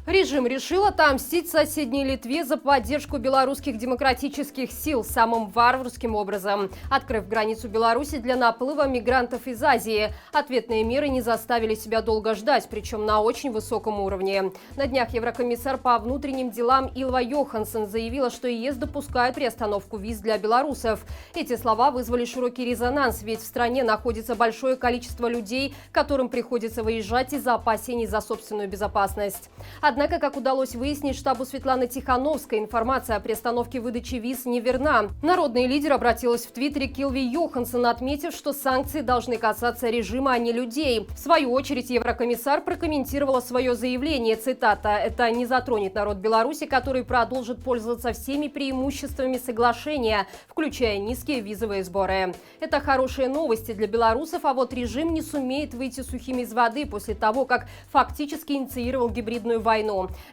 Режим решил отомстить соседней Литве за поддержку белорусских демократических сил самым варварским образом, открыв границу Беларуси для наплыва мигрантов из Азии. Ответные меры не заставили себя долго ждать, причем на очень высоком уровне. На днях еврокомиссар по внутренним делам Илва Йоханссон заявила, что ЕС допускает приостановку виз для белорусов. Эти слова вызвали широкий резонанс, ведь в стране находится большое количество людей, которым приходится выезжать из-за опасений за собственную безопасность. Однако, как удалось выяснить штабу Светланы Тихановской, информация о приостановке выдачи виз неверна. Народный лидер обратилась в Твиттере к Илве Йоханссон, отметив, что санкции должны касаться режима, а не людей. В свою очередь, еврокомиссар прокомментировала свое заявление, цитата: «Это не затронет народ Беларуси, который продолжит пользоваться всеми преимуществами соглашения, включая низкие визовые сборы. Это хорошие новости для белорусов, а вот режим не сумеет выйти сухим из воды после того, как фактически инициировал гибридную войну».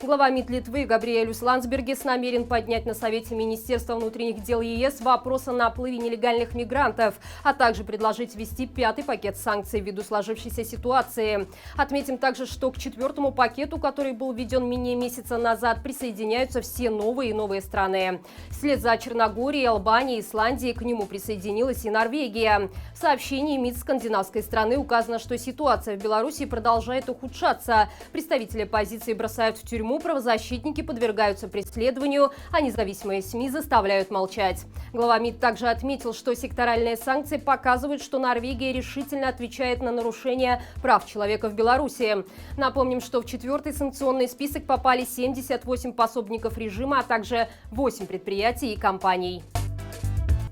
Глава МИД Литвы Габриэлюс Ландсбергис намерен поднять на Совете Министерства внутренних дел ЕС вопрос о наплыве нелегальных мигрантов, а также предложить ввести 5-й пакет санкций ввиду сложившейся ситуации. Отметим также, что к 4-му пакету, который был введен менее месяца назад, присоединяются все новые и новые страны. Вслед за Черногорией, Албанией, Исландией к нему присоединилась и Норвегия. В сообщении МИД скандинавской страны указано, что ситуация в Беларуси продолжает ухудшаться. Представители оппозиции бросают в тюрьму, правозащитники подвергаются преследованию, а независимые СМИ заставляют молчать. Глава МИД также отметил, что секторальные санкции показывают, что Норвегия решительно отвечает на нарушения прав человека в Беларуси. Напомним, что в 4-й санкционный список попали 78 пособников режима, а также 8 предприятий и компаний.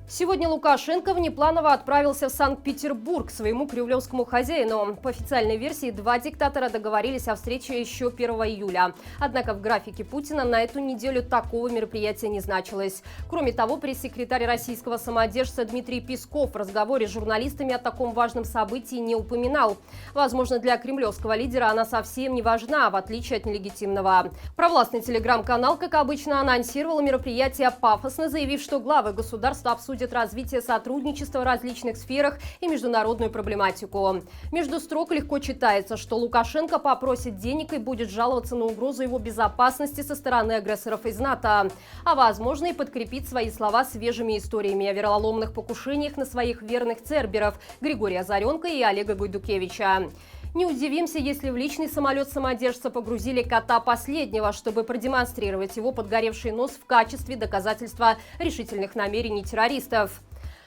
Сегодня Лукашенко внепланово отправился в Санкт-Петербург к своему кремлевскому хозяину. По официальной версии, два диктатора договорились о встрече еще 1 июля. Однако в графике Путина на эту неделю такого мероприятия не значилось. Кроме того, пресс-секретарь российского самодержца Дмитрий Песков в разговоре с журналистами о таком важном событии не упоминал. Возможно, для кремлевского лидера она совсем не важна, в отличие от нелегитимного. Провластный телеграм-канал, как обычно, анонсировал мероприятие пафосно, заявив, что главы государства обсудят развитие сотрудничества в различных сферах и международную проблематику. Между строк легко читается, что Лукашенко попросит денег и будет жаловаться на угрозу его безопасности со стороны агрессоров из НАТО. А возможно и подкрепить свои слова свежими историями о вероломных покушениях на своих верных церберов Григория Заренко и Олега Гайдукевича. Не удивимся, если в личный самолет самодержца погрузили кота последнего, чтобы продемонстрировать его подгоревший нос в качестве доказательства решительных намерений террористов.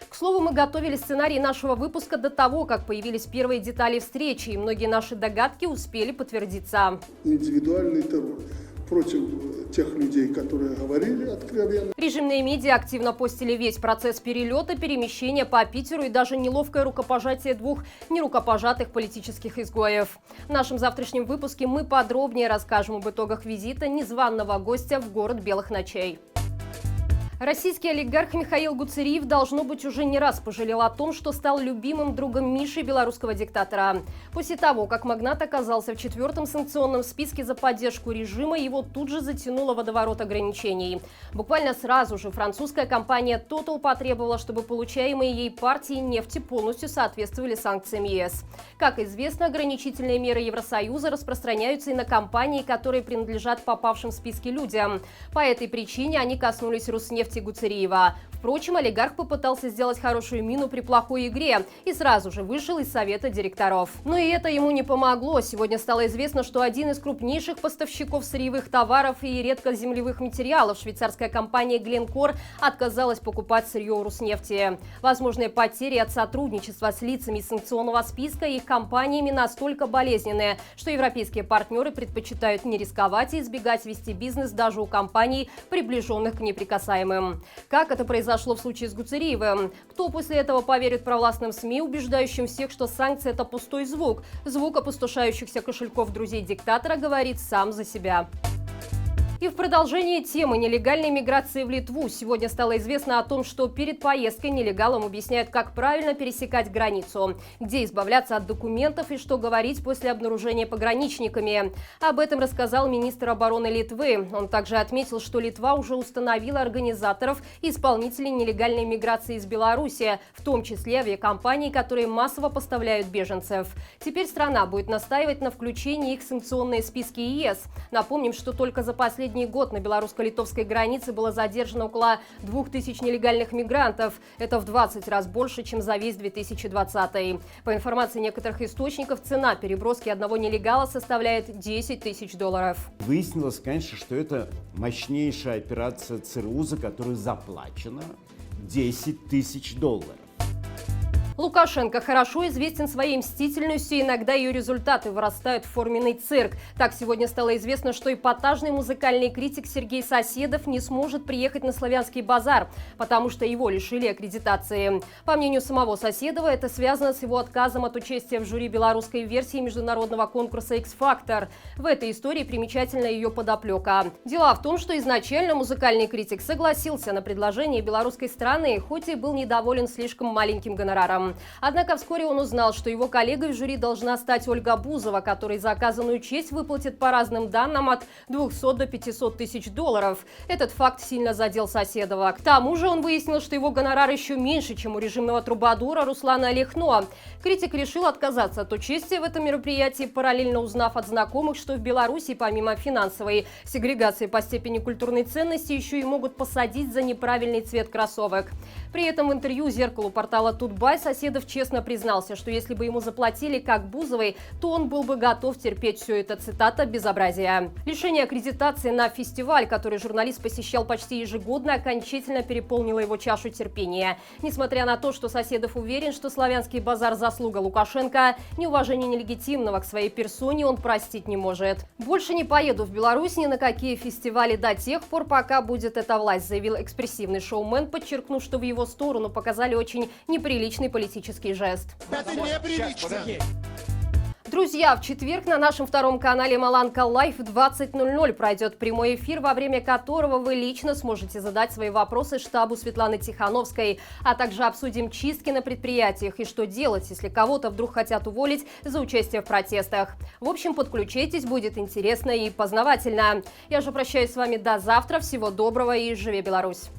К слову, мы готовили сценарий нашего выпуска до того, как появились первые детали встречи, и многие наши догадки успели подтвердиться. Индивидуальный террор против тех людей, которые говорили откровенно. Режимные медиа активно постили весь процесс перелета, перемещения по Питеру и даже неловкое рукопожатие двух нерукопожатых политических изгоев. В нашем завтрашнем выпуске мы подробнее расскажем об итогах визита незваного гостя в город белых ночей. Российский олигарх Михаил Гуцериев, должно быть, уже не раз пожалел о том, что стал любимым другом Миши, белорусского диктатора. После того, как магнат оказался в 4-м санкционном списке за поддержку режима, его тут же затянуло водоворот ограничений. Буквально сразу же французская компания Total потребовала, чтобы получаемые ей партии нефти полностью соответствовали санкциям ЕС. Как известно, ограничительные меры Евросоюза распространяются и на компании, которые принадлежат попавшим в списки людям. По этой причине они коснулись Роснефти Гуцериева. Впрочем, олигарх попытался сделать хорошую мину при плохой игре и сразу же вышел из совета директоров. Но и это ему не помогло. Сегодня стало известно, что один из крупнейших поставщиков сырьевых товаров и редкоземлевых материалов, швейцарская компания Glencore, отказалась покупать сырье у Роснефти. Возможные потери от сотрудничества с лицами из санкционного списка и их компаниями настолько болезненные, что европейские партнеры предпочитают не рисковать и избегать вести бизнес даже у компаний, приближенных к неприкасаемым. Как это произошло в случае с Гуцериевым? Кто после этого поверит провластным СМИ, убеждающим всех, что санкции – это пустой звук? Звук опустошающихся кошельков друзей диктатора говорит сам за себя. И в продолжении темы нелегальной миграции в Литву сегодня стало известно о том, что перед поездкой нелегалам объясняют, как правильно пересекать границу, где избавляться от документов и что говорить после обнаружения пограничниками. Об этом рассказал министр обороны Литвы. Он также отметил, что Литва уже установила организаторов и исполнителей нелегальной миграции из Беларуси, в том числе авиакомпаний, которые массово поставляют беженцев. Теперь страна будет настаивать на включении их в санкционные списки ЕС. Напомним, что только за последний год на белорусско-литовской границе было задержано около 2000 нелегальных мигрантов. Это в 20 раз больше, чем за весь 2020. По информации некоторых источников, цена переброски одного нелегала составляет $10 тысяч. Выяснилось, конечно, что это мощнейшая операция ЦРУ, за которую заплачено $10 тысяч. Лукашенко хорошо известен своей мстительностью, иногда ее результаты вырастают в форменный цирк. Так, сегодня стало известно, что эпатажный музыкальный критик Сергей Соседов не сможет приехать на Славянский базар, потому что его лишили аккредитации. По мнению самого Соседова, это связано с его отказом от участия в жюри белорусской версии международного конкурса X-Factor. В этой истории примечательна ее подоплека. Дело в том, что изначально музыкальный критик согласился на предложение белорусской страны, хоть и был недоволен слишком маленьким гонораром. Однако вскоре он узнал, что его коллегой в жюри должна стать Ольга Бузова, которой за оказанную честь выплатит по разным данным от 200 до 500 тысяч долларов. Этот факт сильно задел Соседова. К тому же он выяснил, что его гонорар еще меньше, чем у режимного трубадура Руслана Лехно. Критик решил отказаться от участия в этом мероприятии, параллельно узнав от знакомых, что в Беларуси помимо финансовой сегрегации по степени культурной ценности еще и могут посадить за неправильный цвет кроссовок. При этом в интервью «Зеркалу» портала Тутбай Соседов честно признался, что если бы ему заплатили как Бузовой, то он был бы готов терпеть все это, цитата, «безобразие». Лишение аккредитации на фестиваль, который журналист посещал почти ежегодно, окончательно переполнило его чашу терпения. Несмотря на то, что Соседов уверен, что Славянский базар – заслуга Лукашенко, неуважение нелегитимного к своей персоне он простить не может. «Больше не поеду в Беларусь ни на какие фестивали до тех пор, пока будет эта власть», заявил экспрессивный шоумен, подчеркнув, что в его сторону показали очень неприличный политический жест. Это неприлично. Друзья, в четверг на нашем втором канале Маланка Лайф в 20:00 пройдет прямой эфир, во время которого вы лично сможете задать свои вопросы штабу Светланы Тихановской, а также обсудим чистки на предприятиях и что делать, если кого-то вдруг хотят уволить за участие в протестах. В общем, подключайтесь, будет интересно и познавательно. Я же прощаюсь с вами до завтра. Всего доброго и живи Беларусь!